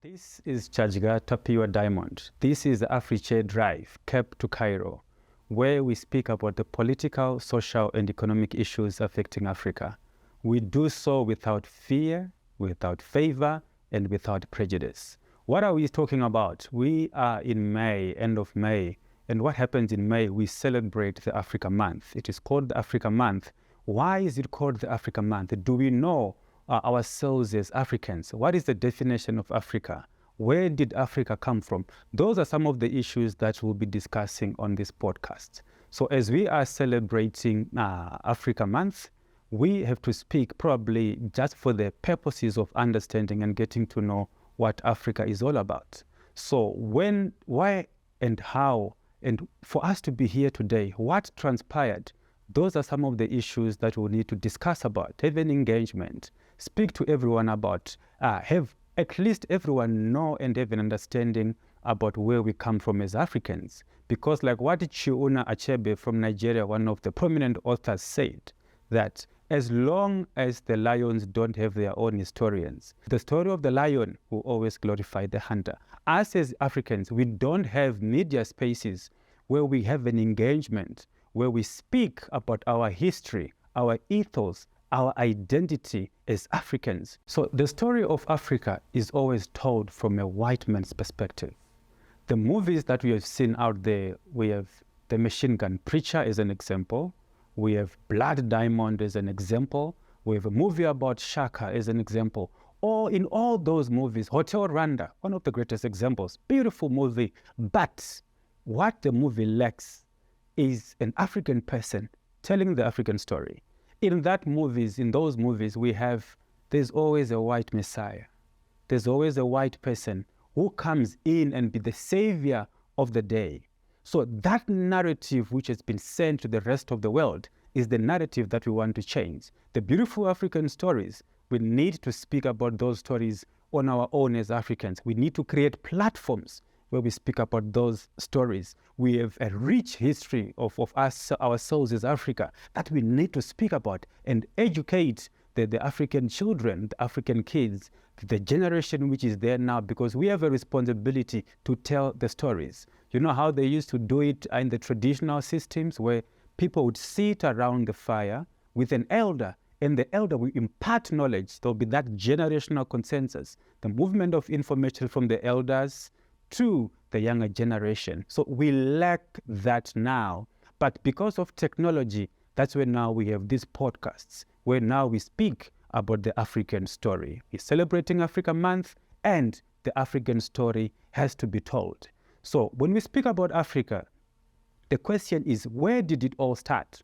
This is Chajga Tapiwa Diamond. This is the Africhair Drive, Cape to Cairo, where we speak about the political, social, and economic issues affecting Africa. We do so without fear, without favor, and without prejudice. What are we talking about? We are in May, end of May, and what happens in May? We celebrate the Africa Month. It is called the Africa Month. Why is it called the Africa Month? Do we know ourselves as Africans? What is the definition of Africa? Where did Africa come from? Those are some of the issues that we'll be discussing on this podcast. So as we are celebrating Africa Month, we have to speak probably just for the purposes of understanding and getting to know what Africa is all about. So when, why, and how, and for us to be here today, what transpired? Those are some of the issues that we'll need to discuss about, have an engagement, speak to everyone about, have at least everyone know and have an understanding about where we come from as Africans. Because like what Chiuna Achebe from Nigeria, one of the prominent authors, said, that as long as the lions don't have their own historians, the story of the lion will always glorify the hunter. Us as Africans, we don't have media spaces where we have an engagement, where we speak about our history, our ethos, our identity as Africans. So the story of Africa is always told from a white man's perspective. The movies that we have seen out there, we have The Machine Gun Preacher as an example, we have Blood Diamond as an example, we have a movie about Shaka as an example. Or in all those movies, Hotel Rwanda, one of the greatest examples, beautiful movie, but what the movie lacks is an African person telling the African story. In those movies, there's always a white messiah. There's always a white person who comes in and be the savior of the day. So that narrative which has been sent to the rest of the world is the narrative that we want to change. The beautiful African stories, we need to speak about those stories on our own as Africans. We need to create platforms where we speak about those stories. We have a rich history of ourselves as Africa that we need to speak about and educate the African children, the African kids, the generation which is there now, because we have a responsibility to tell the stories. You know how they used to do it in the traditional systems where people would sit around the fire with an elder, and the elder will impart knowledge. There'll be that generational consensus, the movement of information from the elders to the younger generation. So we lack that now. But because of technology, that's where now we have these podcasts, where now we speak about the African story. We're celebrating Africa Month, and the African story has to be told. So when we speak about Africa, the question is, where did it all start?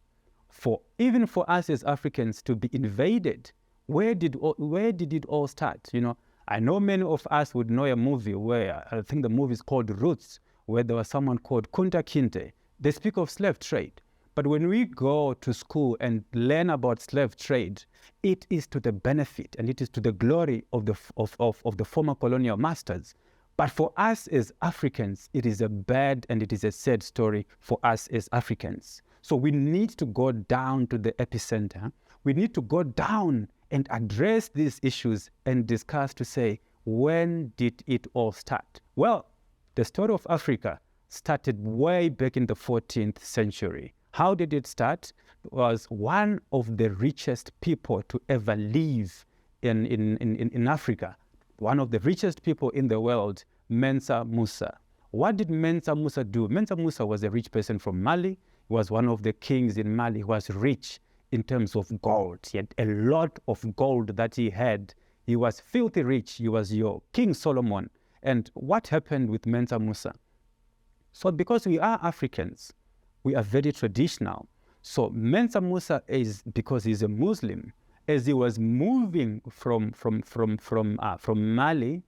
Even for us as Africans to be invaded, where did it all start? You know, I know many of us would know a movie where, I think the movie is called Roots, where there was someone called Kunta Kinte. They speak of slave trade. But when we go to school and learn about slave trade, it is to the benefit and it is to the glory of the former colonial masters. But for us as Africans, it is a bad and it is a sad story for us as Africans. So we need to go down to the epicenter. We need to go down and address these issues and discuss to say, when did it all start? Well, the story of Africa started way back in the 14th century. How did it start? It was one of the richest people to ever live in Africa, one of the richest people in the world, Mansa Musa. What did Mansa Musa do? Mansa Musa was a rich person from Mali. He was one of the kings in Mali. He was rich in terms of gold. He had a lot of gold that he had. He was filthy rich. He was your King Solomon. And what happened with Mansa Musa? So because we are Africans, we are very traditional. So Mansa Musa is, because he's a Muslim, as he was moving from Mali,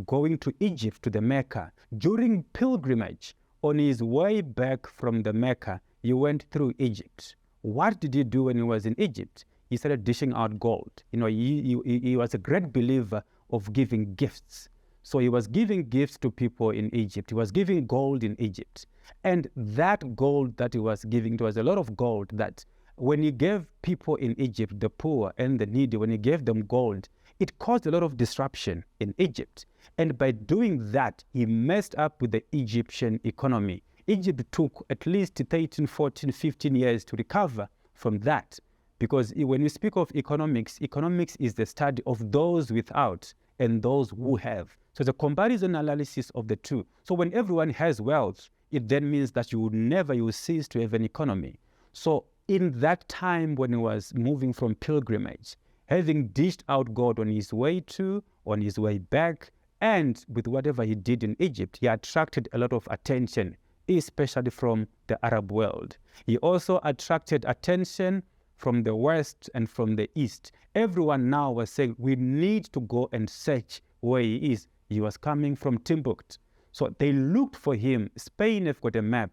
going to Egypt, to the Mecca, during pilgrimage, on his way back from the Mecca, he went through Egypt. What did he do when he was in Egypt? He started dishing out gold. You know, he was a great believer of giving gifts. So he was giving gifts to people in Egypt. He was giving gold in Egypt. And that gold that he was giving, there was a lot of gold that when he gave people in Egypt, the poor and the needy, when he gave them gold, it caused a lot of disruption in Egypt. And by doing that, he messed up with the Egyptian economy. Egypt took at least 13, 14, 15 years to recover from that. Because when you speak of economics, economics is the study of those without and those who have. So the comparison analysis of the two. So when everyone has wealth, it then means that you will cease to have an economy. So in that time when he was moving from pilgrimage, having dished out God on his way back, and with whatever he did in Egypt, he attracted a lot of attention, especially from the Arab world. He also attracted attention from the West and from the East. Everyone now was saying, we need to go and search where he is. He was coming from Timbuktu. So they looked for him. Spain have got a map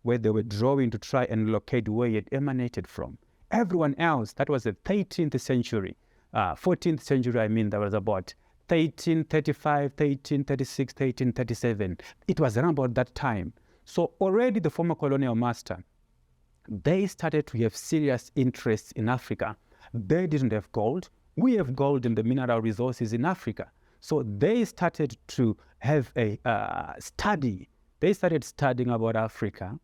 where they were drawing to try and locate where he had emanated from. Everyone else, that was the 13th century, 14th century, that was about 1335, 1336, 1337. It was around about that time. So already the former colonial master, they started to have serious interests in Africa. They didn't have gold. We have gold in the mineral resources in Africa. So they started to have a study. They started studying about Africa.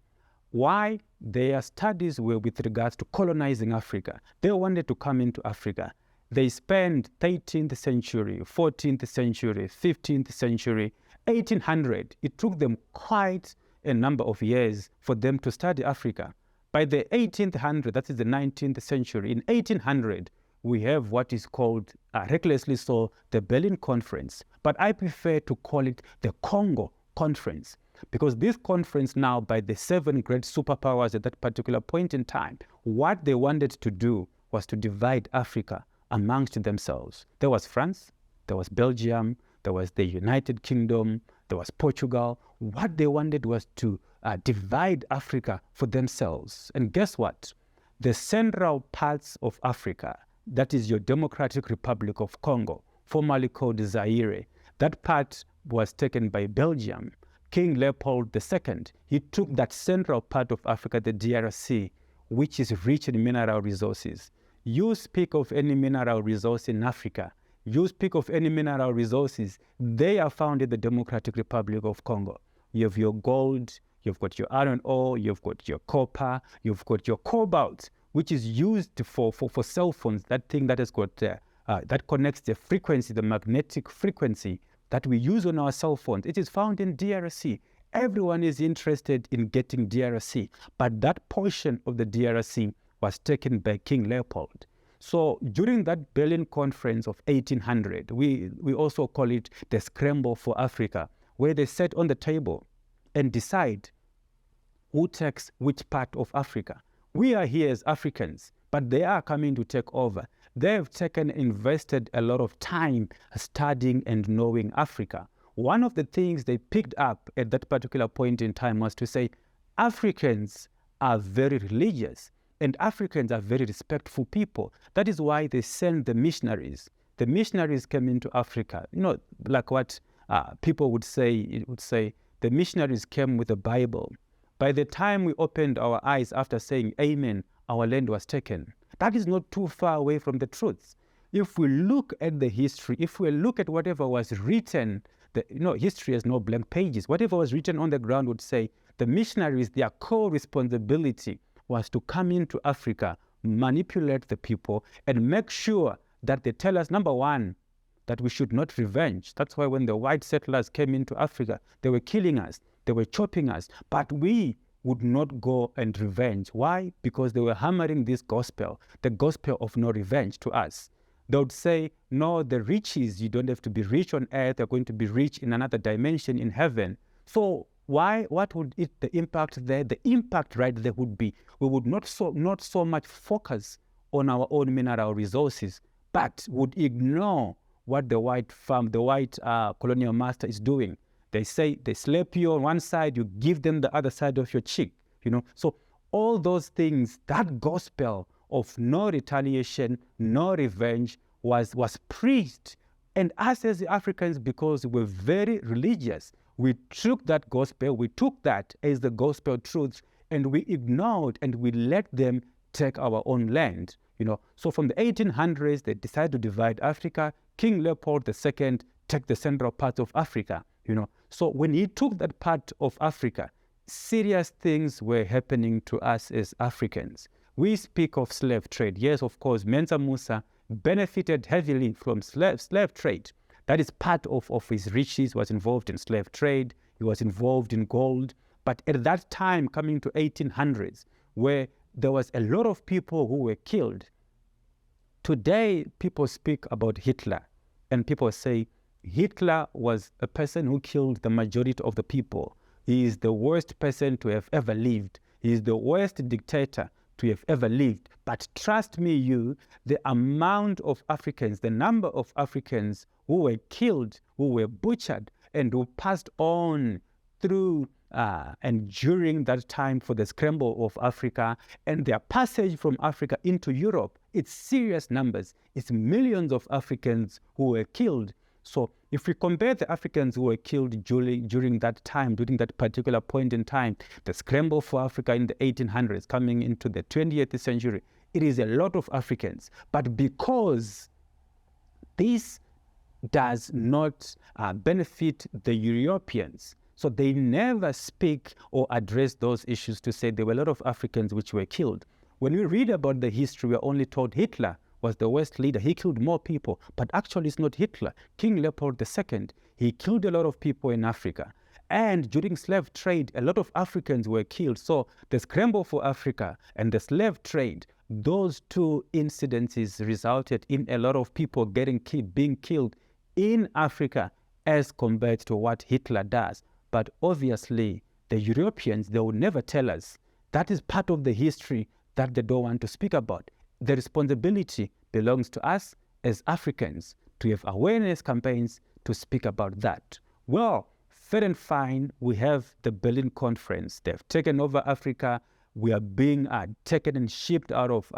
Why? Their studies were with regards to colonizing Africa. They wanted to come into Africa. They spent 13th century, 14th century, 15th century, 1800. It took them quite a number of years for them to study Africa. By the 1800, that is the 19th century, in 1800, we have what is called, recklessly so, the Berlin Conference. But I prefer to call it the Congo Conference, because this conference now, by the 7 great superpowers at that particular point in time, what they wanted to do was to divide Africa amongst themselves. There was France, there was Belgium, there was the United Kingdom, there was Portugal. What they wanted was to divide Africa for themselves. And guess what? The central parts of Africa, that is your Democratic Republic of Congo, formerly called Zaire, that part was taken by Belgium. King Leopold II, he took that central part of Africa, the DRC, which is rich in mineral resources. You speak of any mineral resource in Africa, you speak of any mineral resources, they are found in the Democratic Republic of Congo. You have your gold, you've got your iron ore, you've got your copper, you've got your cobalt, which is used for cell phones, that thing that has got, that connects the frequency, the magnetic frequency that we use on our cell phones. It is found in DRC. Everyone is interested in getting DRC, but that portion of the DRC was taken by King Leopold. So during that Berlin Conference of 1800, we also call it the Scramble for Africa, where they sat on the table and decide who takes which part of Africa. We are here as Africans, but they are coming to take over. They have invested a lot of time studying and knowing Africa. One of the things they picked up at that particular point in time was to say, Africans are very religious and Africans are very respectful people. That is why they send the missionaries. The missionaries came into Africa. Like what people would say, the missionaries came with the Bible. By the time we opened our eyes after saying amen, our land was taken. That is not too far away from the truth. If we look at the history, if we look at whatever was written, history has no blank pages. Whatever was written on the ground would say the missionaries, their core responsibility was to come into Africa, manipulate the people, and make sure that they tell us, number one, that we should not revenge. That's why when the white settlers came into Africa, they were killing us, they were chopping us, but we would not go and revenge. Why? Because they were hammering this gospel, the gospel of no revenge to us. They would say, no, the riches, you don't have to be rich on earth, you're going to be rich in another dimension in heaven. So what would the impact there? The impact right there would be, we would not so much focus on our own mineral resources, but would ignore what the white colonial master is doing. They say they slap you on one side, you give them the other side of your cheek, So all those things, that gospel of no retaliation, no revenge was preached. And us as Africans, because we're very religious, we took that gospel, we took that as the gospel truth, and we ignored and we let them take our own land. So from the 1800s, they decided to divide Africa. King Leopold II take the central part of Africa, So when he took that part of Africa, serious things were happening to us as Africans. We speak of slave trade. Yes, of course, Mensa Musa benefited heavily from slave trade. That is part of his riches, was involved in slave trade. He was involved in gold. But at that time, coming to 1800s, where there was a lot of people who were killed. Today, people speak about Hitler, and people say Hitler was a person who killed the majority of the people. He is the worst person to have ever lived. He is the worst dictator to have ever lived. But trust me, the amount of Africans, the number of Africans who were killed, who were butchered, and who passed on through and during that time for the scramble of Africa and their passage from Africa into Europe, it's serious numbers. It's millions of Africans who were killed. So if we compare the Africans who were killed during that time, during that particular point in time, the scramble for Africa in the 1800s, coming into the 20th century, it is a lot of Africans. But because this does not benefit the Europeans, so they never speak or address those issues to say there were a lot of Africans which were killed. When we read about the history, we're only told Hitler was the worst leader. He killed more people, but actually it's not Hitler. King Leopold II, he killed a lot of people in Africa. And during slave trade, a lot of Africans were killed. So the scramble for Africa and the slave trade, those two incidences resulted in a lot of people being killed in Africa as compared to what Hitler does. But obviously, the Europeans, they will never tell us. That is part of the history that they don't want to speak about. The responsibility belongs to us as Africans to have awareness campaigns to speak about that. Well, fair and fine, we have the Berlin Conference. They've taken over Africa. We are being taken and shipped out of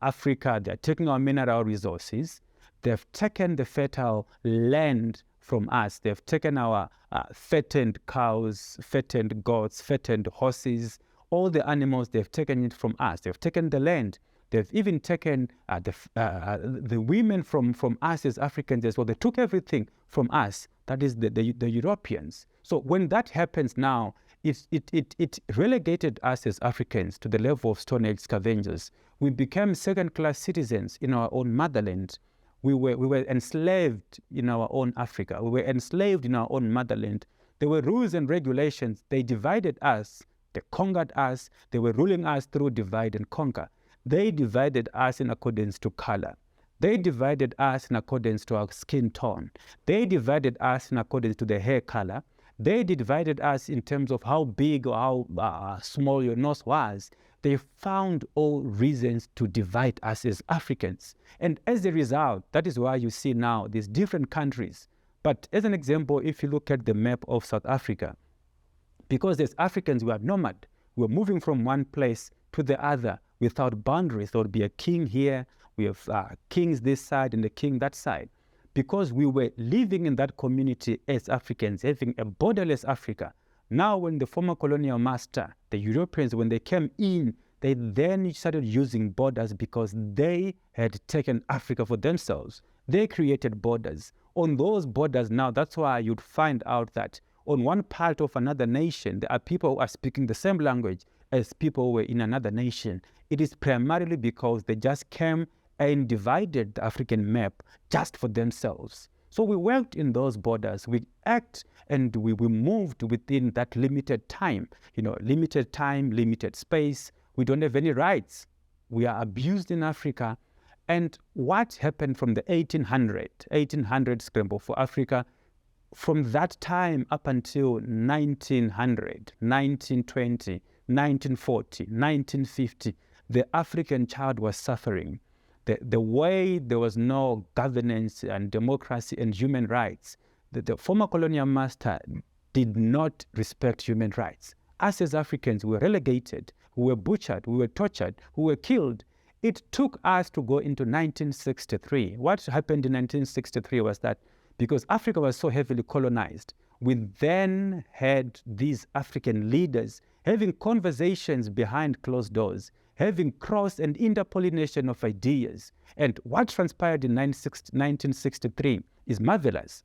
Africa. They're taking our mineral resources. They've taken the fertile land from us. They've taken our fattened cows, fattened goats, fattened horses, all the animals, they've taken it from us. They've taken the land. They've even taken the women from us as Africans as well. They took everything from us, that is the Europeans. So when that happens now, it relegated us as Africans to the level of Stone Age scavengers. We became second-class citizens in our own motherland. We were enslaved in our own Africa. We were enslaved in our own motherland. There were rules and regulations. They divided us. They conquered us. They were ruling us through divide and conquer. They divided us in accordance to color. They divided us in accordance to our skin tone. They divided us in accordance to the hair color. They divided us in terms of how big or how small your nose was. They found all reasons to divide us as Africans. And as a result, that is why you see now these different countries. But as an example, if you look at the map of South Africa, because as Africans, we are nomad. We're moving from one place to the other without boundaries. There would be a king here. We have kings this side and a king that side. Because we were living in that community as Africans, having a borderless Africa. Now when the former colonial master, the Europeans, when they came in, they then started using borders because they had taken Africa for themselves. They created borders. On those borders now, that's why you'd find out that on one part of another nation, there are people who are speaking the same language as people who were in another nation. It is primarily because they just came and divided the African map just for themselves. So we worked in those borders. We act and we moved within that limited time. Limited time, limited space. We don't have any rights. We are abused in Africa. And what happened from the 1800 scramble for Africa, from that time up until 1900, 1920, 1940, 1950, the African child was suffering. The way there was no governance and democracy and human rights, the former colonial master did not respect human rights. Us as Africans, we were relegated, we were butchered, we were tortured, we were killed. It took us to go into 1963. What happened in 1963 was that because Africa was so heavily colonized, we then had these African leaders having conversations behind closed doors, having cross and interpollination of ideas. And what transpired in 1963 is marvelous.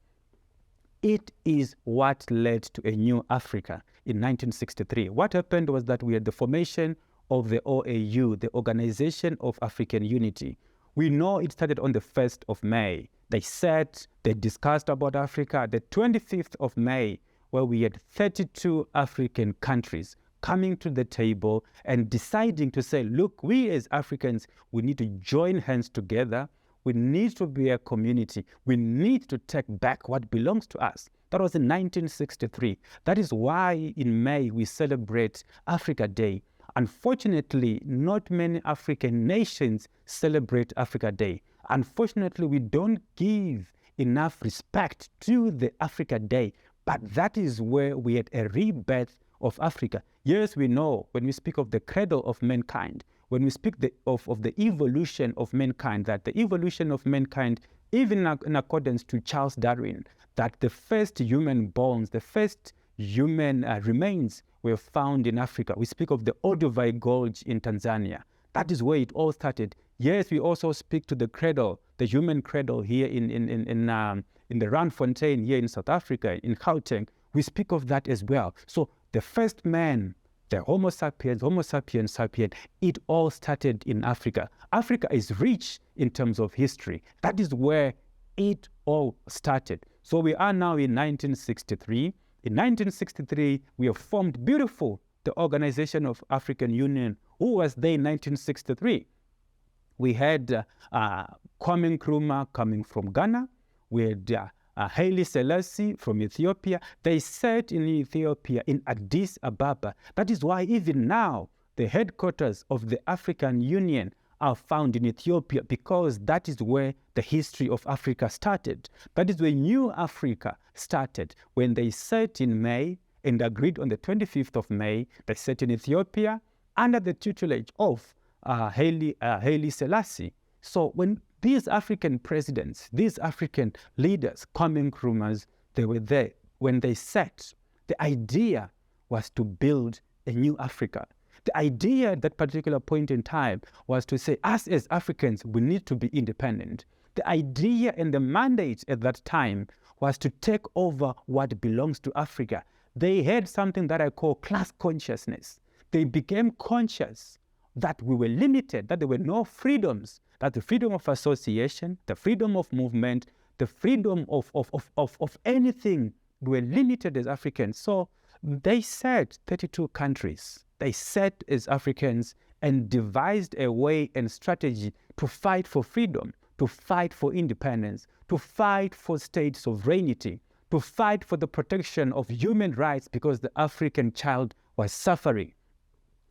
It is what led to a new Africa in 1963. What happened was that we had the formation of the OAU, the Organization of African Unity. We know it started on the 1st of May. They sat, they discussed about Africa. The 25th of May, where we had 32 African countries coming to the table and deciding to say, look, we as Africans, we need to join hands together. We need to be a community. We need to take back what belongs to us. That was in 1963. That is why in May we celebrate Africa Day. Unfortunately, not many African nations celebrate Africa Day. Unfortunately, we don't give enough respect to the Africa Day. But that is where we had a rebirth of Africa. Yes, we know when we speak of the cradle of mankind, when we speak of the evolution of mankind, that the evolution of mankind, even in accordance to Charles Darwin, that the first human bones, the first human remains were found in Africa. We speak of the Olduvai Gorge in Tanzania. That is where it all started. Yes, we also speak to the cradle, the human cradle here in the Randfontein here in South Africa, in Gauteng. We speak of that as well. So the first man, the Homo sapiens, sapien, it all started in Africa. Africa is rich in terms of history. That is where it all started. So we are now in 1963. In 1963, we have formed beautiful, the Organization of African Union. Who was there in 1963? We had Kwame Nkrumah coming from Ghana. We had Haile Selassie from Ethiopia. They sat in Ethiopia, in Addis Ababa. That is why even now, the headquarters of the African Union are found in Ethiopia, because that is where the history of Africa started. That is where New Africa started. When they sat in May and agreed on the 25th of May, they sat in Ethiopia under the tutelage of Haile Selassie. So when these African presidents, these African leaders, Kwame Nkrumahs, they were there. When they sat, the idea was to build a new Africa. The idea at that particular point in time was to say, us as Africans, we need to be independent. The idea and the mandate at that time was to take over what belongs to Africa. They had something that I call class consciousness. They became conscious that we were limited, that there were no freedoms, that the freedom of association, the freedom of movement, the freedom of anything, we were limited as Africans. So they said 32 countries. They sat as Africans and devised a way and strategy to fight for freedom, to fight for independence, to fight for state sovereignty, to fight for the protection of human rights, because the African child was suffering.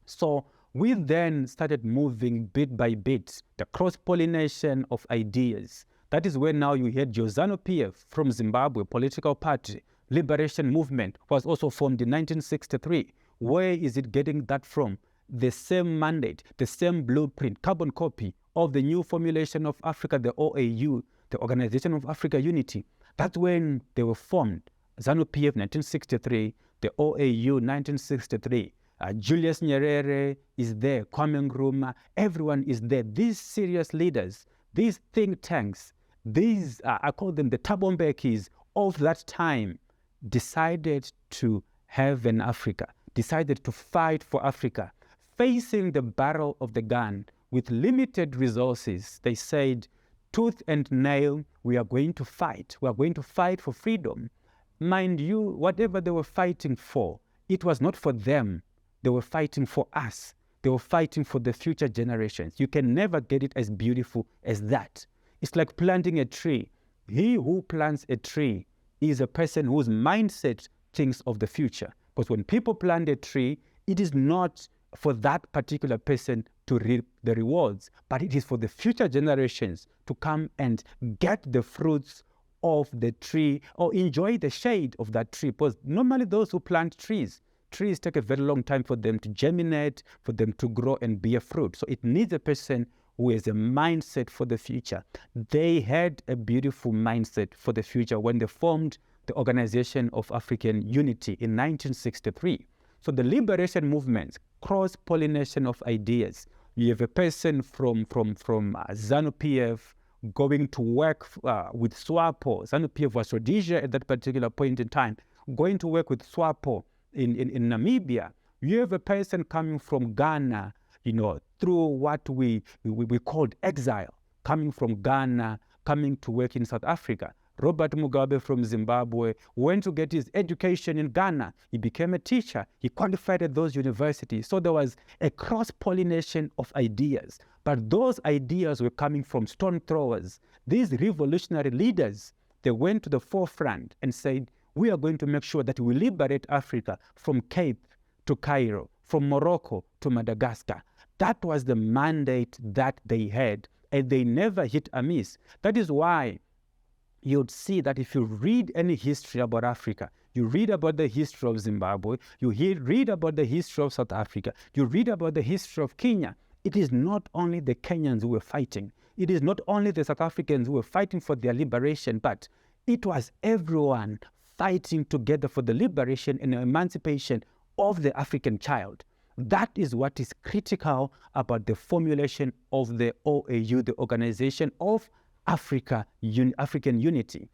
So we then started moving bit by bit, the cross-pollination of ideas. That is where now you had ZANU-PF from Zimbabwe, political party, liberation movement, was also formed in 1963. Where is it getting that from? The same mandate, the same blueprint, carbon copy of the new formulation of Africa, the OAU, the Organization of Africa Unity. That's when they were formed. ZANU-PF 1963, the OAU 1963. Julius Nyerere is there, Kwame Nkrumah, everyone is there. These serious leaders, these think tanks, these, I call them the Tabombekis of that time, decided to have an Africa, decided to fight for Africa. Facing the barrel of the gun with limited resources, they said, tooth and nail, we are going to fight. We are going to fight for freedom. Mind you, whatever they were fighting for, it was not for them. They were fighting for us. They were fighting for the future generations. You can never get it as beautiful as that. It's like planting a tree. He who plants a tree is a person whose mindset thinks of the future. Because when people plant a tree, it is not for that particular person to reap the rewards, but it is for the future generations to come and get the fruits of the tree or enjoy the shade of that tree. Because normally those who plant trees take a very long time for them to germinate, for them to grow and bear fruit. So it needs a person who has a mindset for the future. They had a beautiful mindset for the future when they formed the Organization of African Unity in 1963. So the liberation movements, cross-pollination of ideas. You have a person from ZANU-PF going to work with SWAPO. ZANU-PF was Rhodesia at that particular point in time, going to work with SWAPO in Namibia. You have a person coming from Ghana, through what we called exile, coming from Ghana, coming to work in South Africa. Robert Mugabe from Zimbabwe went to get his education in Ghana. He became a teacher. He qualified at those universities. So there was a cross-pollination of ideas. But those ideas were coming from stone throwers. These revolutionary leaders, they went to the forefront and said, we are going to make sure that we liberate Africa from Cape to Cairo, from Morocco to Madagascar. That was the mandate that they had, and they never hit a miss. That is why you'd see that if you read any history about Africa, you read about the history of Zimbabwe, you read about the history of South Africa, you read about the history of Kenya, it is not only the Kenyans who were fighting, it is not only the South Africans who were fighting for their liberation, but it was everyone fighting together for the liberation and emancipation of the African child. That is what is critical about the formulation of the OAU, the Organization of African Unity.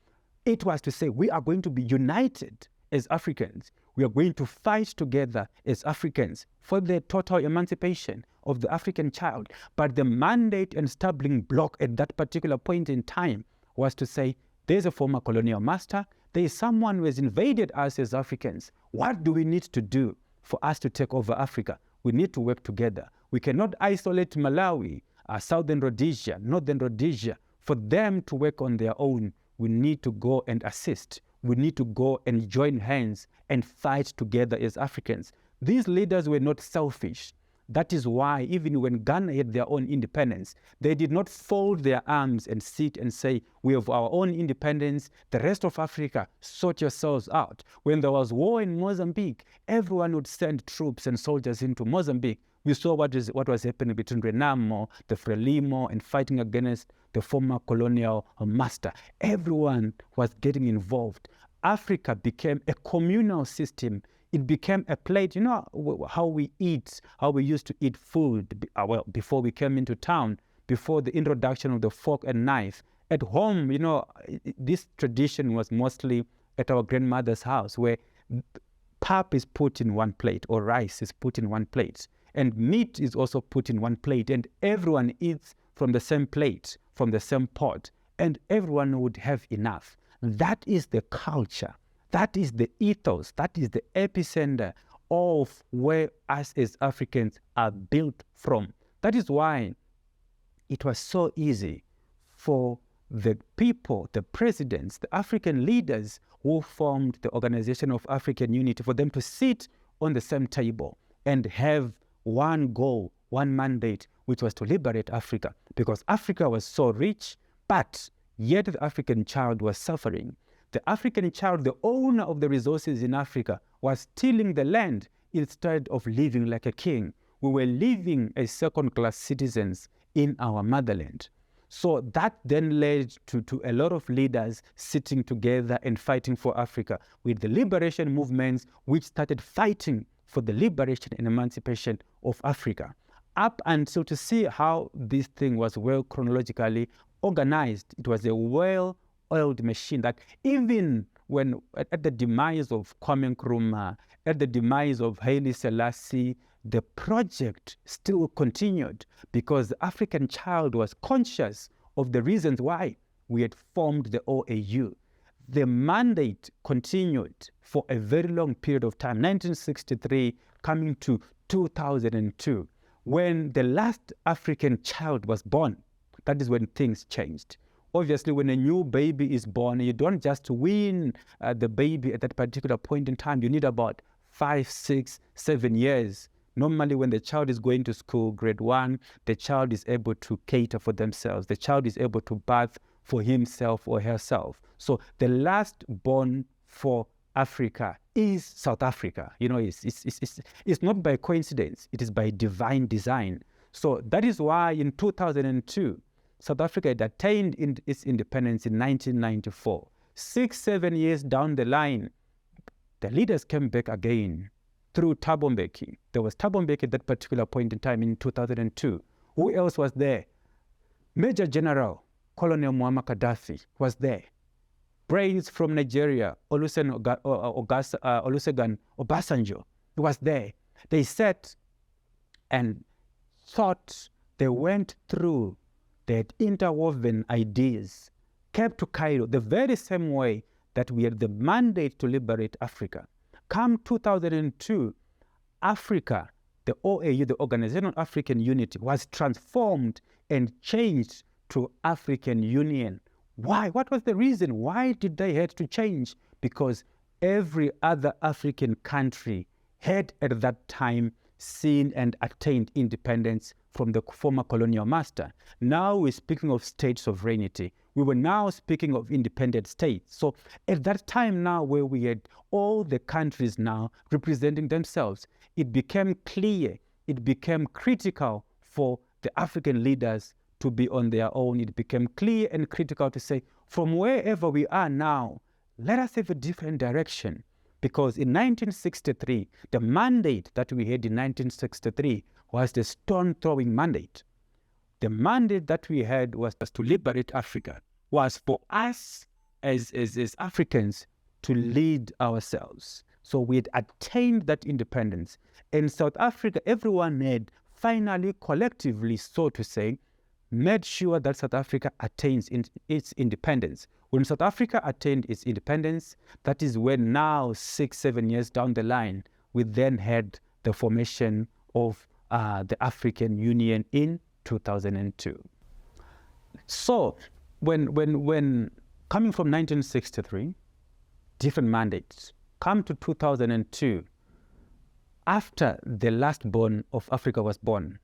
It was to say we are going to be united as Africans. We are going to fight together as Africans for the total emancipation of the African child. But the mandate and stumbling block at that particular point in time was to say there's a former colonial master, there is someone who has invaded us as Africans. What do we need to do for us to take over Africa? We need to work together. We cannot isolate Malawi, Southern Rhodesia, Northern Rhodesia. For them to work on their own, we need to go and assist. We need to go and join hands and fight together as Africans. These leaders were not selfish. That is why even when Ghana had their own independence, they did not fold their arms and sit and say, we have our own independence, the rest of Africa, sort yourselves out. When there was war in Mozambique, everyone would send troops and soldiers into Mozambique. We saw what was happening between Renamo, the Frelimo, and fighting against the former colonial master. Everyone was getting involved. Africa became a communal system. It became a plate. You know how we eat, how we used to eat food before we came into town, before the introduction of the fork and knife. At home, this tradition was mostly at our grandmother's house, where pap is put in one plate or rice is put in one plate. And meat is also put in one plate, and everyone eats from the same plate, from the same pot, and everyone would have enough. That is the culture. That is the ethos. That is the epicenter of where us as Africans are built from. That is why it was so easy for the people, the presidents, the African leaders who formed the Organization of African Unity, for them to sit on the same table and have one goal, one mandate, which was to liberate Africa, because Africa was so rich, but yet the African child was suffering. The African child, the owner of the resources in Africa, was stealing the land instead of living like a king. We were living as second-class citizens in our motherland. So that then led to a lot of leaders sitting together and fighting for Africa, with the liberation movements which started fighting for the liberation and emancipation of Africa. Up until to see how this thing was well chronologically organized, it was a well-oiled machine that even when at the demise of Kwame Nkrumah, at the demise of Haile Selassie, the project still continued because the African child was conscious of the reasons why we had formed the OAU. The mandate continued for a very long period of time, 1963 coming to 2002. When the last African child was born, that is when things changed. Obviously, when a new baby is born, you don't just wean the baby at that particular point in time. You need about 5, 6, 7 years. Normally, when the child is going to school, grade 1, the child is able to cater for themselves. The child is able to bath for himself or herself. So the last born for Africa is South Africa. It's not by coincidence. It is by divine design. So that is why in 2002, South Africa had attained its independence in 1994. 6, 7 years down the line, the leaders came back again through Thabo Mbeki. There was Thabo Mbeki at that particular point in time in 2002. Who else was there? Major General Colonel Muammar Gaddafi was there. Brains from Nigeria, Olusegun Obasanjo was there. They sat and thought, they went through, they had interwoven ideas, came to Cairo the very same way that we had the mandate to liberate Africa. Come 2002, Africa, the OAU, the Organization of African Unity, was transformed and changed to African Union. Why? What was the reason? Why did they have to change? Because every other African country had at that time seen and attained independence from the former colonial master. Now we're speaking of state sovereignty. We were now speaking of independent states. So at that time now, where we had all the countries now representing themselves, it became clear, it became critical for the African leaders to be on their own. It became clear and critical to say, from wherever we are now, let us have a different direction. Because in 1963, the mandate that we had in 1963 was the stone-throwing mandate. The mandate that we had was to liberate Africa, was for us as Africans to lead ourselves. So we had attained that independence. In South Africa, everyone had finally, collectively, so to say, made sure that South Africa attains its independence. When South Africa attained its independence, that is when now, 6-7 years down the line, we then had the formation of the African Union in 2002. So when coming from 1963, different mandates, come to 2002, after the last born of Africa was born,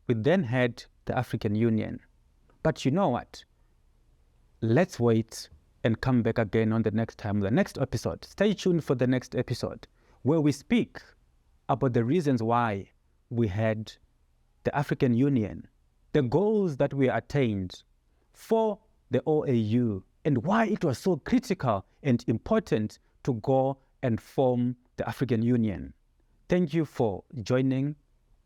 we then had the African Union. But you know what? Let's wait and come back again on the next time, the next episode. Stay tuned for the next episode, where we speak about the reasons why we had the African Union, the goals that we attained for the OAU, and why it was so critical and important to go and form the African Union. Thank you for joining.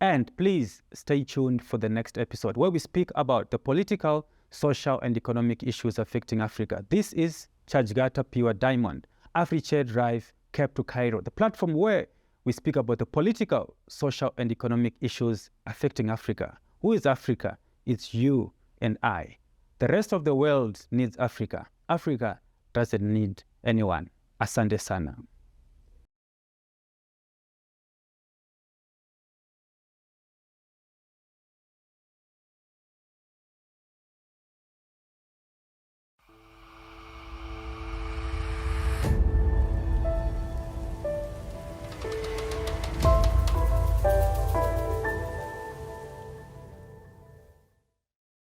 And please stay tuned for the next episode, where we speak about the political, social, and economic issues affecting Africa. This is Chajgata Pure Diamond, Africhair Drive, Cape to Cairo, the platform where we speak about the political, social, and economic issues affecting Africa. Who is Africa? It's you and I. The rest of the world needs Africa. Africa doesn't need anyone. Asante sana.